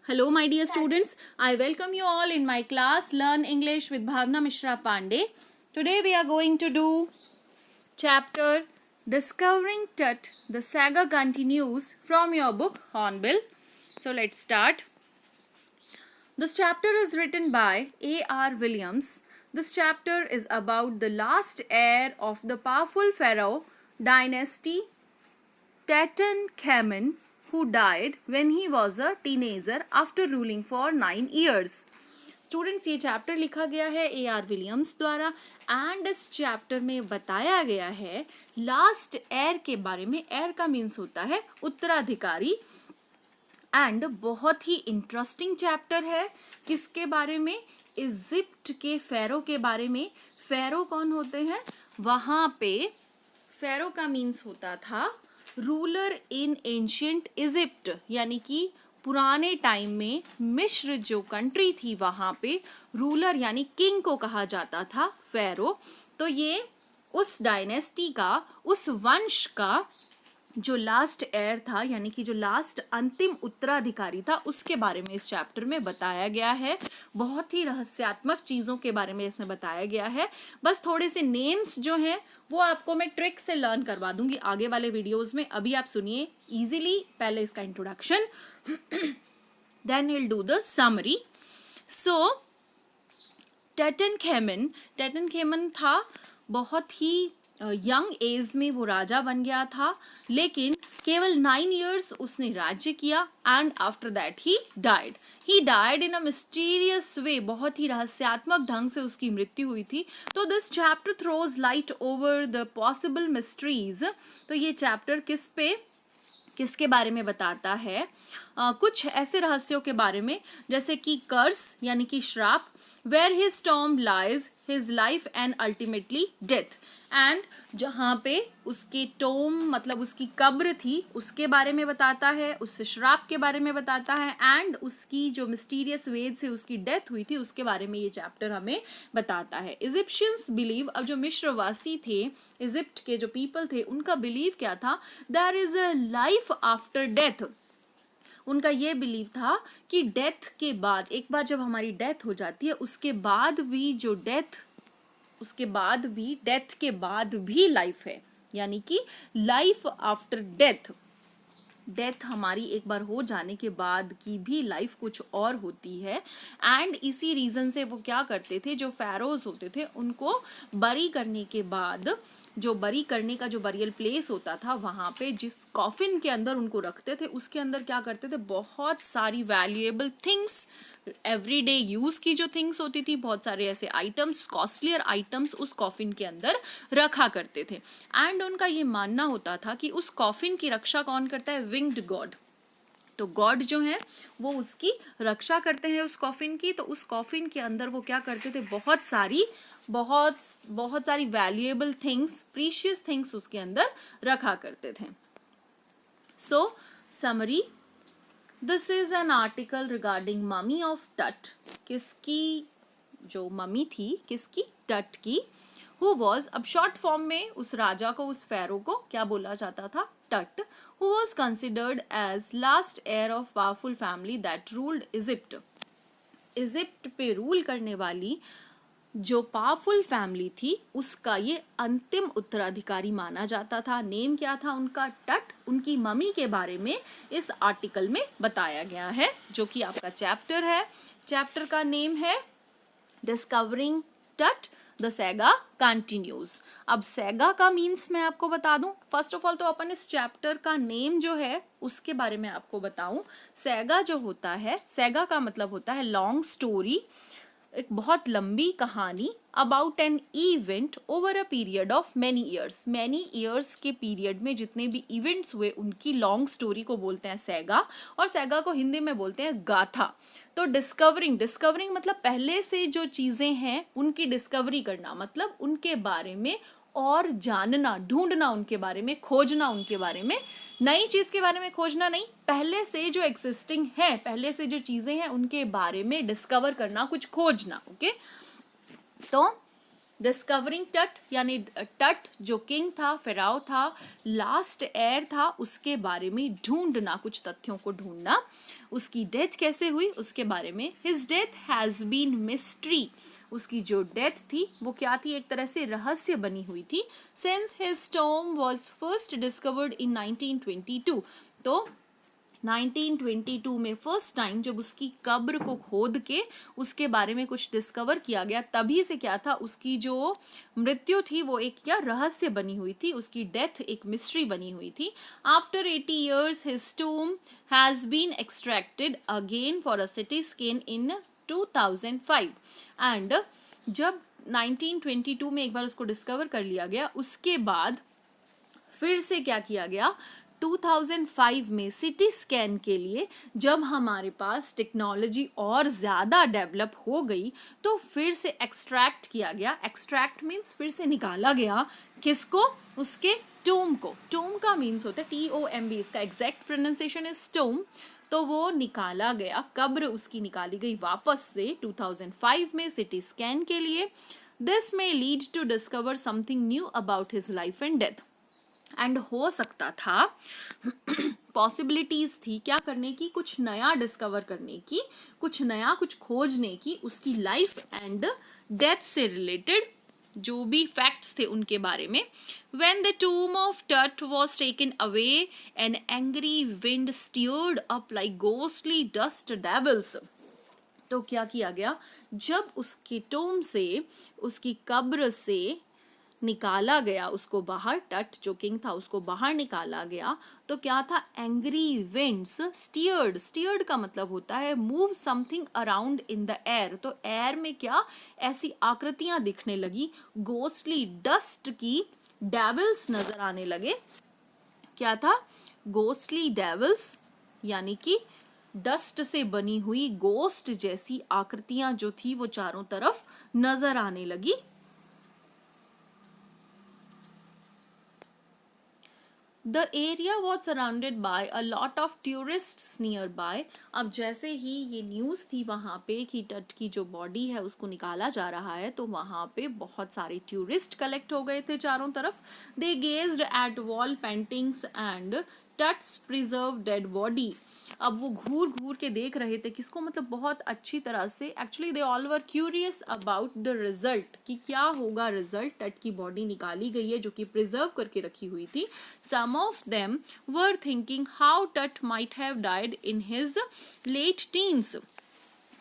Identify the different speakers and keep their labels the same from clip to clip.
Speaker 1: Hello, my dear students. I welcome you all in my class Learn English with Bhavna Mishra Pandey. Today we are going to do chapter Discovering Tut. The saga continues from your book Hornbill. So let's start. This chapter is written by A.R. Williams. This chapter is about the last heir of the powerful pharaoh dynasty Tutankhamun, who died when he was a teenager after ruling for 9 years. Students, ये chapter लिखा गया है A.R. Williams द्वारा and इस chapter में बताया गया है लास्ट एयर के बारे में. एयर का मीन्स होता है उत्तराधिकारी. एंड बहुत ही इंटरेस्टिंग चैप्टर है. किसके बारे में? इजिप्ट के फेरो के बारे में. फेरो कौन होते हैं? वहाँ पे फेरो का मीन्स होता था रूलर इन एंशियंट इजिप्ट, यानी कि पुराने टाइम में मिस्र जो कंट्री थी वहाँ पे रूलर यानी किंग को कहा जाता था फेरो. तो ये उस डायनेस्टी का, उस वंश का जो लास्ट एयर था, यानी कि जो लास्ट अंतिम उत्तराधिकारी था, उसके बारे में इस चैप्टर में बताया गया है. बहुत ही रहस्यात्मक चीज़ों के बारे में इसमें बताया गया है. बस थोड़े से नेम्स जो हैं वो आपको मैं ट्रिक से लर्न करवा दूंगी आगे वाले वीडियोस में. अभी आप सुनिए इजीली पहले इसका introduction, then will do the summary. So Tutankhamun था, बहुत ही यंग एज में वो राजा बन गया था, लेकिन केवल 9 इयर्स उसने राज्य किया and after that he died in a mysterious way. बहुत ही रहस्यात्मक ढंग से उसकी मृत्यु हुई थी. तो this chapter throws light over the possible mysteries. तो ये चैप्टर किसके बारे में बताता है? कुछ ऐसे रहस्यों के बारे में जैसे कि कर्स यानी कि श्राप, where his tomb lies his life and ultimately death. And जहाँ पे उसकी टोम मतलब उसकी कब्र थी उसके बारे में बताता है, उस श्राप के बारे में बताता है, एंड उसकी जो मिस्टीरियस वेज से उसकी डेथ हुई थी उसके बारे में ये चैप्टर हमें बताता है. इजिप्शियंस बिलीव, अब जो मिस्रवासी थे, इजिप्ट के जो पीपल थे, उनका बिलीव क्या था? There is a life after death. उनका ये बिलीव था कि डेथ के बाद, एक बार जब हमारी डेथ हो जाती है उसके बाद भी डेथ के बाद भी लाइफ है, यानी कि लाइफ आफ्टर डेथ. डेथ हमारी एक बार हो जाने के बाद की भी लाइफ कुछ और होती है. एंड इसी रीज़न से वो क्या करते थे, जो फेरोज होते थे उनको बरी करने के बाद, जो बरी करने का जो बरियल प्लेस होता था वहाँ पे जिस कॉफिन के अंदर उनको रखते थे उसके अंदर क्या करते थे, बहुत सारी वैल्यूएबल थिंग्स, एवरीडे यूज़ की जो थिंग्स होती थी, बहुत सारे ऐसे आइटम्स, कॉस्टलियर आइटम्स उस कॉफिन के अंदर रखा करते थे. एंड उनका ये मानना होता था कि उस कॉफिन की रक्षा कौन करता है? Winged God. तो गॉड जो है वो उसकी रक्षा करते हैं उस कॉफिन की. तो उस कॉफिन के अंदर वो क्या करते थे, बहुत सारी वैल्यूएबल थिंग्स, प्रीशियस थिंग्स उसके अंदर रखा करते थे. सो summary, this is an article regarding mummy of टट. किसकी जो मम्मी थी, किसकी? टट की. हु वॉज, अब शॉर्ट फॉर्म में उस राजा को, उस फेरो को क्या बोला जाता था? Tut. Who was considered as last heir of powerful family that ruled Egypt. Egypt पे रूल करने वाली जो पावरफुल फैमिली थी उसका ये अंतिम उत्तराधिकारी माना जाता था. नेम क्या था उनका? टट. उनकी मम्मी के बारे में इस आर्टिकल में बताया गया है, जो कि आपका चैप्टर है. चैप्टर का नेम है डिस्कवरिंग टट, द सैगा कंटिन्यूज. अब सैगा का मीन्स मैं आपको बता दूं. फर्स्ट ऑफ ऑल तो अपन इस चैप्टर का नेम जो है उसके बारे में आपको बताऊं. सैगा जो होता है, सैगा का मतलब होता है लॉन्ग स्टोरी, एक बहुत लंबी कहानी, about an event over a period of many years के पीरियड में जितने भी इवेंट्स हुए उनकी लॉन्ग स्टोरी को बोलते हैं सैगा. और सैगा को हिंदी में बोलते हैं गाथा. तो डिस्कवरिंग मतलब पहले से जो चीज़ें हैं उनकी डिस्कवरी करना, मतलब उनके बारे में और जानना, ढूंढना उनके बारे में, खोजना उनके बारे में. नई चीज़ के बारे में खोजना नहीं, पहले से जो एग्जिस्टिंग है, पहले से जो चीज़ें हैं उनके बारे में डिस्कवर करना, कुछ खोजना. ओके. तो डिस्कवरिंग टट यानी टट जो किंग था, फेराओ था, लास्ट एयर था, उसके बारे में ढूंढना, कुछ तथ्यों को ढूंढना। उसकी डेथ कैसे हुई उसके बारे में, his death has been mystery, उसकी जो डेथ थी वो क्या थी, एक तरह से रहस्य बनी हुई थी। Since his Tom was first discovered in 1922, तो 1922 में फर्स्ट टाइम जब उसकी कब्र को खोद के उसके बारे में कुछ डिस्कवर किया गया, तभी से क्या था, उसकी जो मृत्यु थी वो एक क्या रहस्य बनी हुई थी, उसकी डेथ एक मिस्ट्री बनी हुई थी। After 80 years his tomb has been extracted again for a CT scan in 2005 and जब 1922 में एक बार उसको डिस्कवर कर लिया गया, उसके बाद फिर से क्या किया गया, 2005 में सिटी स्कैन के लिए जब हमारे पास टेक्नोलॉजी और ज़्यादा डेवलप हो गई तो फिर से एक्सट्रैक्ट किया गया। एक्सट्रैक्ट मीन्स फिर से निकाला गया, किसको, उसके टूम को। टूम का मीन्स होता है TOMB, इसका एग्जैक्ट प्रोनाउंसिएशन इज टूम। तो वो निकाला गया, कब्र उसकी निकाली गई वापस से 2005 में सिटी स्कैन के लिए। This may lead to discover something new about his life and death. And हो सकता था पॉसिबिलिटीज थी क्या करने की, कुछ नया डिस्कवर करने की, कुछ नया कुछ खोजने की, उसकी लाइफ एंड डेथ से रिलेटेड जो भी फैक्ट्स थे उनके बारे में। When the tomb of Tut was taken away, an angry wind stirred up like ghostly dust devils. तो क्या किया गया, जब उसके टोम से, उसकी कब्र से निकाला गया उसको बाहर, टट जो किंग था उसको बाहर निकाला गया, तो क्या था, एंग्री विंड्स स्टीयर्ड, स्टीयर्ड का मतलब होता है move something around in the air. तो एयर में क्या ऐसी आकृतियां दिखने लगी, गोस्टली डस्ट की, डेविल्स नजर आने लगे। क्या था, गोस्टली डेविल्स यानी कि डस्ट से बनी हुई गोस्ट जैसी आकृतियां जो थी वो चारों तरफ नजर आने लगी। The area was surrounded by a lot of tourists nearby. अब जैसे ही ये न्यूज़ थी वहाँ पे कि टट की जो बॉडी है उसको निकाला जा रहा है, तो वहाँ पे बहुत सारे टूरिस्ट कलेक्ट हो गए थे चारों तरफ। They gazed at wall paintings and Tut's preserve dead body. अब वो घूर घूर के देख रहे थे किसको, मतलब बहुत अच्छी तरह से। Actually they all were curious about the result, कि क्या होगा रिजल्ट, टट की बॉडी निकाली गई है जो कि प्रिजर्व करके रखी हुई थी। Some of them were thinking how Tut might have died in his late teens.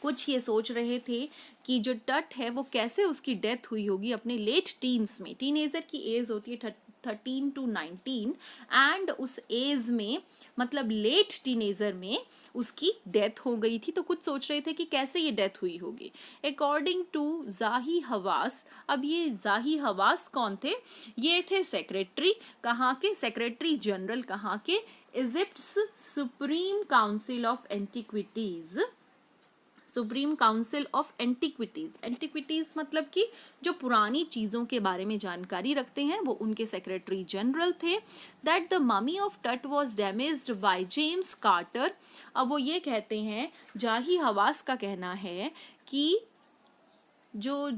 Speaker 1: कुछ ये सोच रहे थे कि जो टट है वो कैसे उसकी डेथ हुई होगी अपने लेट टीन्स में। टीनेजर की एज होती है 13 to 19 एंड उस एज में मतलब लेट टीनेजर में उसकी डेथ हो गई थी। तो कुछ सोच रहे थे कि कैसे ये डेथ हुई होगी। अकॉर्डिंग टू जाही हवास, अब ये जाही हवास कौन थे, ये थे सेक्रेटरी, कहाँ के, सेक्रेटरी जनरल कहाँ के, Egypt's supreme council of antiquities, supreme council of antiquities. Antiquities मतलब कि जो पुरानी चीज़ों के बारे में जानकारी रखते हैं, वो उनके सेक्रेटरी जनरल थे। That the mummy of Tut was damaged by James Carter. अब वो ये कहते हैं, जाही हवास का कहना है कि जो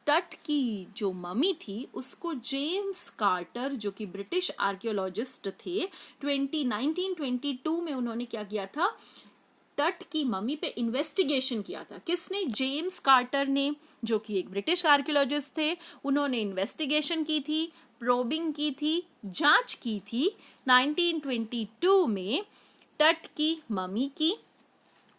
Speaker 1: टट की जो ममी थी उसको जेम्स कार्टर जो कि ब्रिटिश आर्कियोलॉजिस्ट थे 1922 में उन्होंने क्या किया था, तट की मम्मी पे इन्वेस्टिगेशन किया था। किसने, जेम्स कार्टर ने, जो कि एक ब्रिटिश आर्कियोलॉजिस्ट थे। उन्होंने इन्वेस्टिगेशन की थी, प्रोबिंग की थी, जांच की थी 1922 में तट की मम्मी की।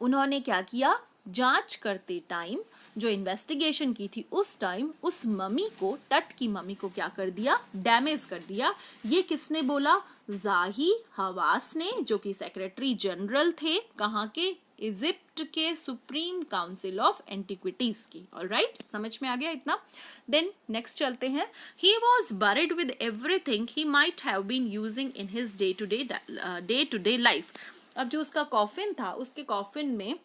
Speaker 1: उन्होंने क्या किया, जांच करते टाइम, जो इन्वेस्टिगेशन की थी उस टाइम, उस मम्मी को, तट की मम्मी को क्या कर दिया, डैमेज कर दिया। ये किसने बोला, जाही हवास ने, जो कि सेक्रेटरी जनरल थे, कहाँ के, इजिप्ट के सुप्रीम काउंसिल ऑफ एंटिक्विटीज की। ऑलराइट, समझ में आ गया इतना। देन नेक्स्ट चलते हैं। He was buried with everything he might have been using in his day to day life. अब जो उसका कॉफिन था, उसके कॉफिन में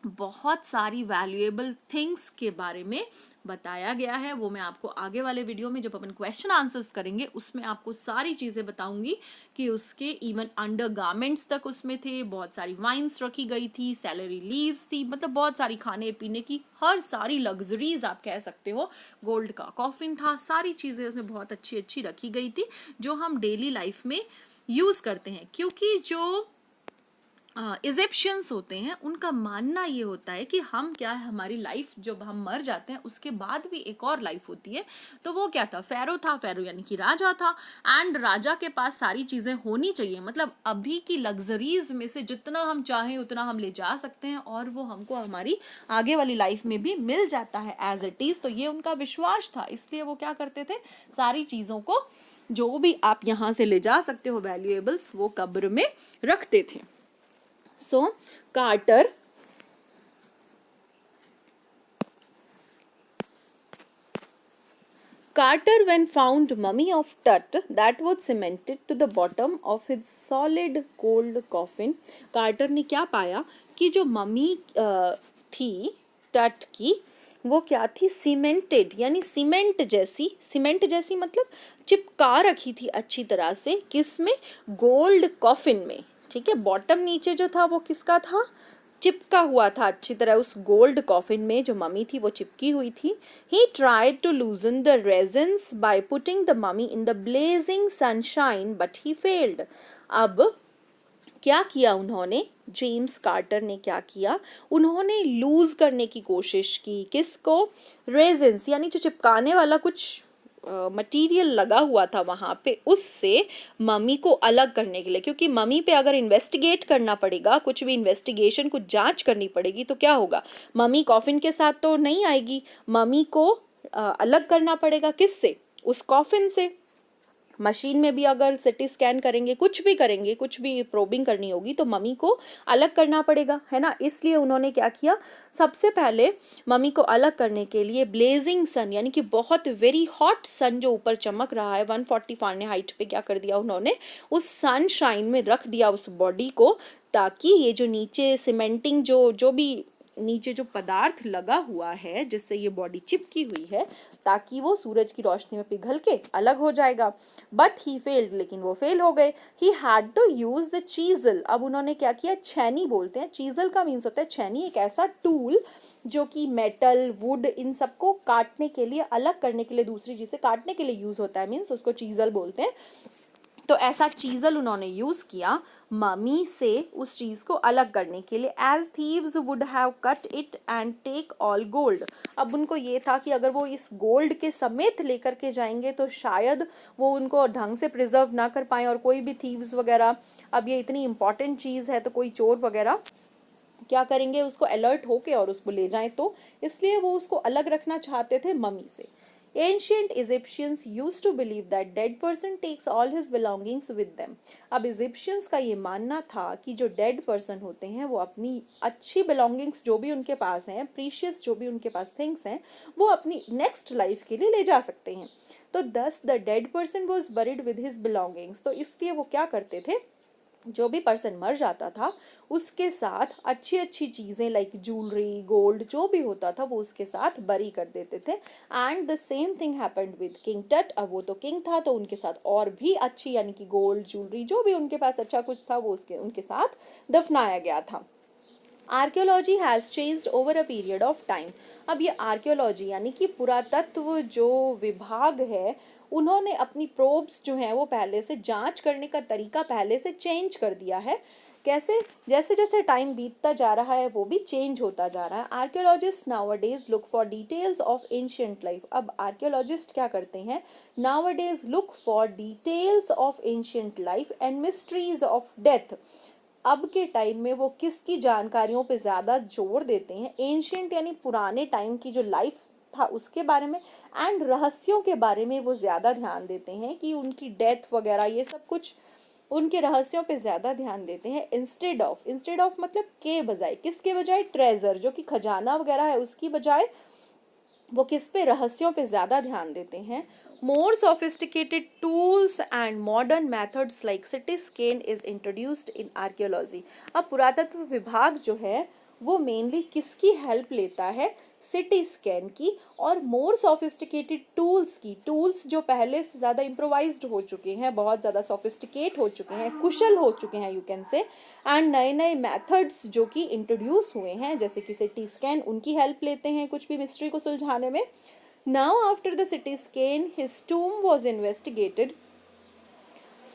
Speaker 1: बहुत सारी वैल्यूएबल थिंग्स के बारे में बताया गया है। वो मैं आपको आगे वाले वीडियो में जब अपन क्वेश्चन आंसर्स करेंगे उसमें आपको सारी चीज़ें बताऊंगी कि उसके इवन अंडर गारमेंट्स तक उसमें थे, बहुत सारी वाइन्स रखी गई थी, सैलरी लीव्स थी, मतलब बहुत सारी खाने पीने की हर सारी लग्जरीज आप कह सकते हो। गोल्ड का कॉफिन था, सारी चीज़ें उसमें बहुत अच्छी अच्छी रखी गई थी जो हम डेली लाइफ में यूज़ करते हैं। क्योंकि जो इजिप्शियंस होते हैं उनका मानना ये होता है कि हम क्या है, हमारी लाइफ जब हम मर जाते हैं उसके बाद भी एक और लाइफ होती है। तो वो क्या था, फेरो था, फेरो यानी कि राजा था, एंड राजा के पास सारी चीज़ें होनी चाहिए, मतलब अभी की लग्जरीज में से जितना हम चाहें उतना हम ले जा सकते हैं और वो हमको हमारी आगे वाली लाइफ में भी मिल जाता है एज इट इज़। तो ये उनका विश्वास था, इसलिए वो क्या करते थे, सारी चीज़ों को जो भी आप यहाँ से ले जा सकते हो वैल्यूएबल्स वो कब्र में रखते थे। So, Carter when found mummy of Tut that was cemented to the bottom of his solid gold coffin, Carter ने क्या पाया कि जो मम्मी थी टट की वो क्या थी, सीमेंटेड यानी सीमेंट जैसी मतलब चिपका रखी थी अच्छी तरह से, किस में, गोल्ड कॉफिन में। ठीक है, बॉटम नीचे जो था वो किसका था, चिपका हुआ था अच्छी तरह उस गोल्ड कॉफिन में, जो मम्मी थी वो चिपकी हुई थी। He tried to loosen the resins by putting the mummy in the blazing sunshine but he failed. अब क्या किया उन्होंने, जेम्स कार्टर ने क्या किया, उन्होंने लूज करने की कोशिश की, किसको, रेजन्स यानी जो चिपकाने वाला कुछ मटेरियल लगा हुआ था वहाँ पे, उससे मम्मी को अलग करने के लिए। क्योंकि मम्मी पे अगर इन्वेस्टिगेट करना पड़ेगा, कुछ भी इन्वेस्टिगेशन, कुछ जांच करनी पड़ेगी, तो क्या होगा, मम्मी कॉफिन के साथ तो नहीं आएगी, मम्मी को अलग करना पड़ेगा, किससे, उस कॉफिन से। मशीन में भी अगर सिटी स्कैन करेंगे, कुछ भी करेंगे, कुछ भी प्रोबिंग करनी होगी तो मम्मी को अलग करना पड़ेगा, है ना। इसलिए उन्होंने क्या किया, सबसे पहले मम्मी को अलग करने के लिए ब्लेजिंग सन यानी कि बहुत वेरी हॉट सन जो ऊपर चमक रहा है 140 फ़ारेनहाइट पे, क्या कर दिया उन्होंने, उस सनशाइन में रख दिया उस बॉडी को, ताकि ये जो नीचे सीमेंटिंग जो भी नीचे जो पदार्थ लगा हुआ है जिससे ये बॉडी चिपकी हुई है, ताकि वो सूरज की रोशनी में पिघल के अलग हो जाएगा। बट ही फेल्ड, लेकिन वो फेल हो गए। He had to use the chisel. अब उन्होंने क्या किया, छेनी बोलते हैं, चीजल का मीन्स होता है छेनी, एक ऐसा टूल जो कि मेटल, वुड, इन सबको काटने के लिए, अलग करने के लिए, दूसरी चीज से काटने के लिए यूज होता है, मीन्स उसको चीजल बोलते हैं। तो ऐसा चीजल उन्होंने यूज किया मम्मी से उस चीज को अलग करने के लिए, as thieves would have cut it and take all gold. अब उनको ये था कि अगर वो इस गोल्ड के समेत लेकर के जाएंगे तो शायद वो उनको ढंग से प्रिजर्व ना कर पाए, और कोई भी थीव्स वगैरह, अब ये इतनी इंपॉर्टेंट चीज़ है तो कोई चोर वगैरह क्या करेंगे, उसको अलर्ट होके और उसको ले जाएं, तो इसलिए वो उसको अलग रखना चाहते थे मम्मी से। Ancient Egyptians used to believe that dead person takes all his belongings with them. अब Egyptians का ये मानना था कि जो dead person होते हैं वो अपनी अच्छी belongings जो भी उनके पास हैं, precious जो भी उनके पास things हैं, वो अपनी next life के लिए ले जा सकते हैं। तो thus the dead person was buried with his belongings. तो इसलिए वो क्या करते थे, जो भी पर्सन मर जाता था उसके साथ अच्छी अच्छी चीज़ें लाइक ज्वेलरी, गोल्ड, जो भी होता था वो उसके साथ बरी कर देते थे। And the same thing happened with king टट। अब वो तो किंग था तो उनके साथ और भी अच्छी यानी कि गोल्ड, ज्वेलरी, जो भी उनके पास अच्छा कुछ था वो उनके साथ दफनाया गया था। Archaeology has changed over a period of time. अब ये आर्कियोलॉजी यानी कि पुरातत्व जो विभाग है, उन्होंने अपनी प्रोब्स जो हैं वो पहले से जांच करने का तरीका पहले से चेंज कर दिया है। कैसे, जैसे जैसे टाइम बीतता जा रहा है वो भी चेंज होता जा रहा है। Archaeologist nowadays look for details of ancient life. अब आर्कियोलॉजिस्ट क्या करते हैं, nowadays look for details of ancient life and mysteries of death. अब के टाइम में वो किसकी जानकारियों पे ज़्यादा जोर देते हैं, एंशियंट यानी पुराने टाइम की जो लाइफ था उसके बारे में, एंड रहस्यों के बारे में वो ज़्यादा ध्यान देते हैं कि उनकी डेथ वगैरह ये सब कुछ, उनके रहस्यों पे ज़्यादा ध्यान देते हैं। इंस्टेड ऑफ मतलब के बजाय, किसके बजाय, ट्रेजर जो कि खजाना वगैरह है उसकी बजाय वो किस पे, रहस्यों पे ज़्यादा ध्यान देते हैं। More sophisticated tools and modern methods like CT scan is introduced in archaeology. अब पुरातत्व विभाग जो है
Speaker 2: वो मेनली किसकी हेल्प लेता है, सिटी स्कैन की और मोर सोफिस्टिकेटेड टूल्स की। टूल्स जो पहले से ज़्यादा इम्प्रोवाइज्ड हो चुके हैं, बहुत ज़्यादा सोफिस्टिकेट हो चुके हैं, कुशल हो चुके हैं यू कैन से, एंड नए नए मेथड्स जो कि इंट्रोड्यूस हुए हैं, जैसे कि सिटी स्कैन, उनकी हेल्प लेते हैं कुछ भी मिस्ट्री को सुलझाने में। Now after the CT scan his tomb was investigated,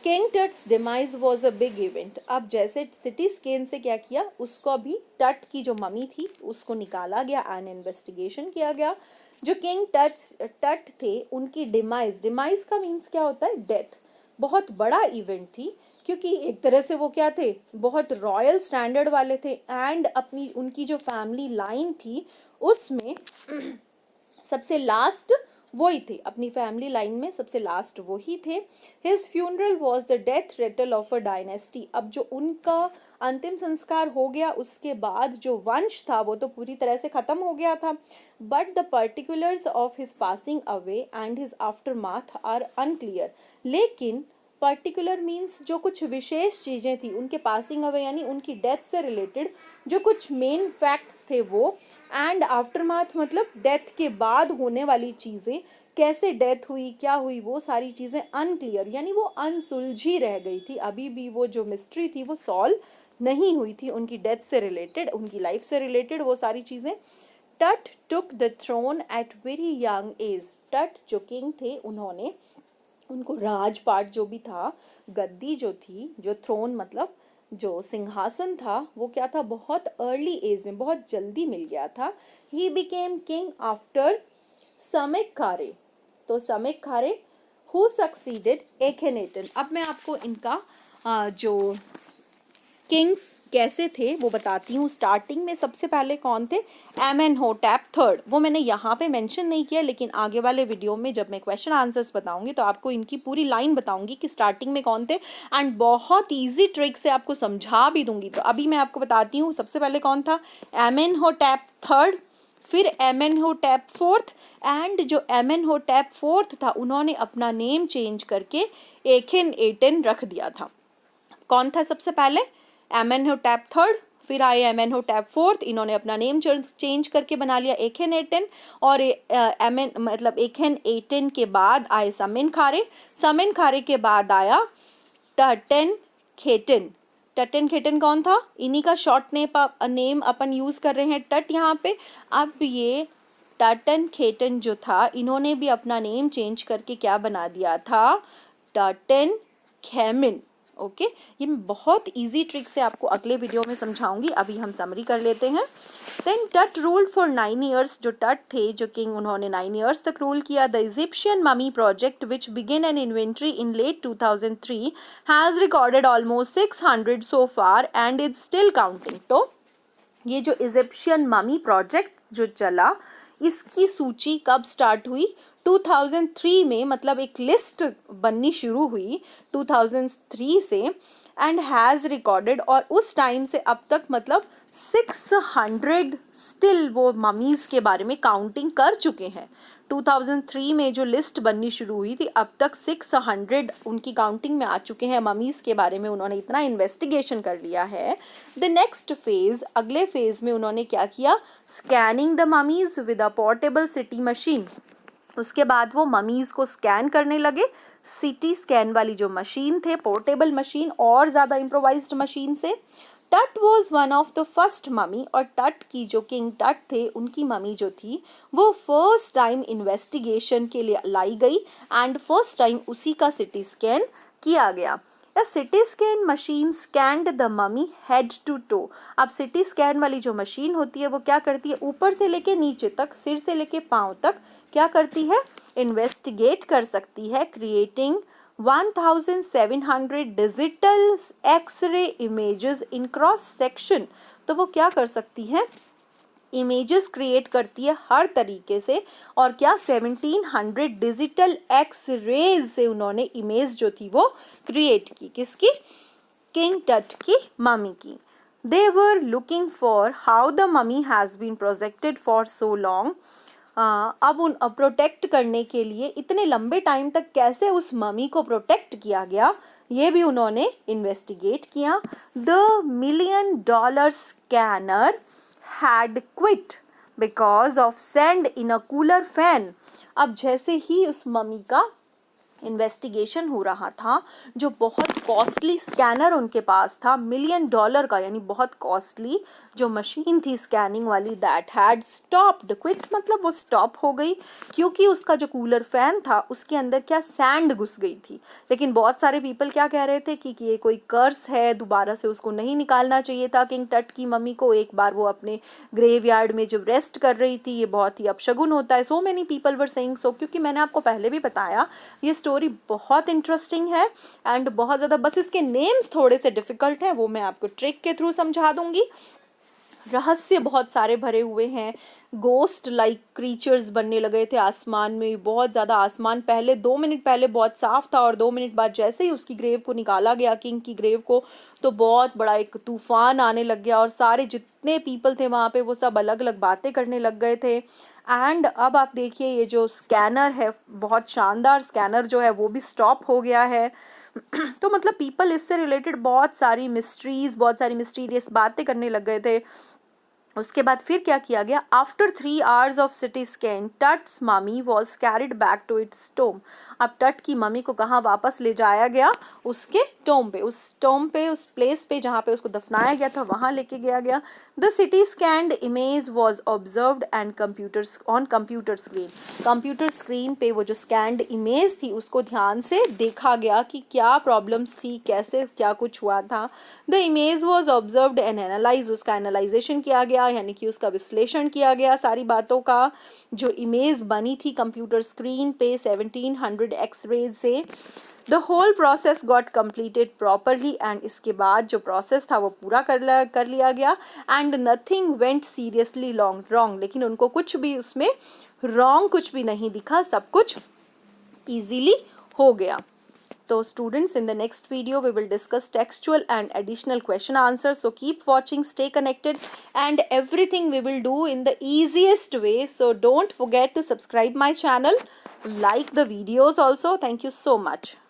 Speaker 2: king Tut's demise was a big event. अब जैसे सिटी स्कैन से क्या किया, उसको अभी टट की जो मम्मी थी उसको निकाला गया एंड इन्वेस्टिगेशन किया गया। जो किंग टट थे उनकी डिमाइज, डिमाइज का मीन्स क्या होता है, डेथ, बहुत बड़ा इवेंट थी, क्योंकि एक तरह से वो क्या थे, बहुत रॉयल स्टैंडर्ड वाले थे, एंड अपनी उनकी जो फैमिली लाइन थी उसमें सबसे लास्ट वही थे, अपनी फैमिली लाइन में सबसे लास्ट वही थे। His funeral was the death Ratle of a dynasty. अब जो उनका अंतिम संस्कार हो गया उसके बाद जो वंश था वो तो पूरी तरह से ख़त्म हो गया था, but the particulars of his passing away and his aftermath are unclear. लेकिन पर्टिकुलर मीन्स जो कुछ विशेष चीज़ें थी उनके पासिंग अवे यानी उनकी डेथ से रिलेटेड जो कुछ मेन फैक्ट्स थे वो, एंड आफ्टरमाथ मतलब डेथ के बाद होने वाली चीज़ें, कैसे डेथ हुई, क्या हुई, वो सारी चीज़ें अनक्लियर यानी वो अनसुलझी रह गई थी। अभी भी वो जो मिस्ट्री थी वो सॉल्व नहीं हुई थी उनकी डेथ से रिलेटेड, उनकी लाइफ से रिलेटेड वो सारी चीज़ें। Tut took the throne at very young age. Tut जो किंग थे उन्होंने, उनको राजपाट जो भी था, गद्दी जो थी, जो थ्रोन मतलब जो सिंहासन था, वो क्या था, बहुत अर्ली एज में, बहुत जल्दी मिल गया था। He became king after Smenkhkare. तो समेक्कारे हु सक्सीडेड एखेनेटन। अब मैं आपको इनका जो किंग्स कैसे थे वो बताती हूँ। स्टार्टिंग में सबसे पहले कौन थे, एमेनहोटेप थर्ड। वो मैंने यहाँ पे मेंशन नहीं किया, लेकिन आगे वाले वीडियो में जब मैं क्वेश्चन आंसर्स बताऊंगी तो आपको इनकी पूरी लाइन बताऊंगी कि स्टार्टिंग में कौन थे, एंड बहुत ईजी ट्रिक से आपको समझा भी दूंगी। तो अभी मैं आपको बताती हूँ सबसे पहले कौन था, एमेनहोटेप थर्ड, फिर एमेनहोटेप फोर्थ, एंड जो एमेनहोटेप फोर्थ था उन्होंने अपना नेम चेंज करके एखेनएटन रख दिया था। कौन था सबसे पहले, एमेनहोटेप थर्ड, फिर आए एमेनहोटेप फोर्थ, इन्होंने अपना नेम चेंज करके बना लिया एखेनएटन, और एमेन मतलब एखेनएटन के बाद आए समेनखारे, समेनखारे के बाद आया टटेनखेटन। टटेनखेटन कौन था, इन्हीं का शॉर्ट नेम अपन यूज कर रहे हैं टट यहाँ पे। अब ये टटेनखेटन जो था इन्होंने भी अपना नेम चेंज करके क्या बना दिया था, टटेनखेमिन। ओके ये मैं बहुत इजी ट्रिक से आपको अगले वीडियो में समझाऊंगी, अभी हम समरी कर लेते हैं। देन टट रूल्ड फॉर 9 ईयर्स। जो टट थे जो किंग, उन्होंने 9 ईयर्स तक रूल किया। The Egyptian mummy project which begin an inventory in late 2003 has recorded almost 600 so far and is still counting. तो ये जो इजिप्शियन ममी प्रोजेक्ट जो चला, इसकी सूची कब स्टार्ट हुई, 2003 में, मतलब एक लिस्ट बननी शुरू हुई 2003 से, एंड हैज़ रिकॉर्डेड, और उस टाइम से अब तक मतलब 600 स्टिल वो ममीज़ के बारे में काउंटिंग कर चुके हैं। 2003 में जो लिस्ट बननी शुरू हुई थी अब तक 600 उनकी काउंटिंग में आ चुके हैं ममीज़ के बारे में, उन्होंने इतना इन्वेस्टिगेशन कर लिया है। द नेक्स्ट फेज़, अगले फेज़ में उन्होंने क्या किया, scanning the mummies with a portable city machine. उसके बाद वो ममीज़ को स्कैन करने लगे, सिटी स्कैन वाली जो मशीन थे, पोर्टेबल मशीन और ज़्यादा इम्प्रोवाइज्ड मशीन से। टट was one of the first mummy, और टट की जो किंग टट थे उनकी ममी जो थी वो फर्स्ट टाइम इन्वेस्टिगेशन के लिए लाई गई, एंड फर्स्ट टाइम उसी का सिटी स्कैन किया गया। A CT scan machine scanned the mummy head to toe। अब सिटी स्कैन वाली जो मशीन होती है वो क्या करती है, ऊपर से लेके नीचे तक, सिर से लेके पाँव तक क्या करती है, इन्वेस्टिगेट कर सकती है, creating 1700 digital x-ray images in cross section. तो वो क्या कर सकती है, इमेजेस क्रिएट करती है हर तरीके से, और क्या 1700 डिजिटल एक्स-रेज से उन्होंने इमेज जो थी वो क्रिएट की, किसकी, किंग टट की मम्मी की। They were looking for how the mummy has been projected for so long. अब उन प्रोटेक्ट करने के लिए इतने लंबे टाइम तक कैसे उस मम्मी को प्रोटेक्ट किया गया, ये भी उन्होंने इन्वेस्टिगेट किया। The $1 million scanner had quit because of sand in a cooler fan. अब जैसे ही उस मम्मी का इन्वेस्टिगेशन हो रहा था, जो बहुत कॉस्टली स्कैनर उनके पास था, $1 मिलियन का, यानी बहुत कॉस्टली जो मशीन थी स्कैनिंग वाली, दैट हैड स्टॉप्ड. क्विट मतलब वो स्टॉप हो गई, क्योंकि उसका जो कूलर फैन था उसके अंदर क्या सैंड घुस गई थी. लेकिन बहुत सारे पीपल क्या कह रहे थे कि ये कोई कर्स है, दोबारा से उसको नहीं निकालना चाहिए था किंग टट की मम्मी को. एक बार वो अपने ग्रेवयार्ड में जब रेस्ट कर रही थी, ये बहुत ही अपशगुन होता है. So many people were saying so, क्योंकि मैंने आपको पहले भी बताया ये स्टोरी बहुत इंटरेस्टिंग है एंड बहुत ज़्यादा, बस इसके नेम्स थोड़े से डिफ़िकल्ट हैं, वो मैं आपको ट्रिक के थ्रू समझा दूंगी. रहस्य बहुत सारे भरे हुए हैं, गोस्ट लाइक क्रीचर्स बनने लगे थे आसमान में, बहुत ज़्यादा. आसमान पहले 2 मिनट पहले बहुत साफ था और 2 मिनट बाद जैसे ही उसकी ग्रेव को निकाला गया, किंग की ग्रेव को, तो बहुत बड़ा एक तूफान आने लग गया और सारे जितने पीपल थे वहाँ पे वो सब अलग अलग बातें करने लग गए थे. एंड अब आप देखिए ये जो स्कैनर है, बहुत शानदार स्कैनर जो है वो भी स्टॉप हो गया है. तो मतलब पीपल इससे रिलेटेड बहुत सारी मिस्ट्रीज, बहुत सारी मिस्टीरियस बातें करने लग गए थे. उसके बाद फिर क्या किया गया, after 3 hours of CT scan, Tut's mummy was carried back to its tomb. अब टट की मम्मी को कहाँ वापस ले जाया गया, उसके टोम पे, उस प्लेस पे जहाँ पे उसको दफनाया गया था, वहाँ लेके गया गया. The city scanned image was observed and computer screen. Computer screen पे वो जो स्कैंड इमेज थी उसको ध्यान से देखा गया कि क्या प्रॉब्लम्स थी, कैसे क्या कुछ हुआ था. The image was observed and analyse, उसका एनालाइजेशन किया गया, यानी कि उसका विश्लेषण किया गया सारी बातों का. जो इमेज बनी थी कंप्यूटर स्क्रीन पे 1700 एक्सरेज से, the whole process got completed properly. And इसके बाद जो प्रोसेस था वो पूरा कर लिया गया. And nothing went seriously wrong, लेकिन उनको कुछ भी उसमें रॉन्ग कुछ भी नहीं दिखा, सब कुछ easily हो गया. So students, in the next video we will discuss textual and additional question answers. So keep watching, stay connected, and everything we will do in the easiest way. So don't forget to subscribe my channel, like the videos also. Thank you so much.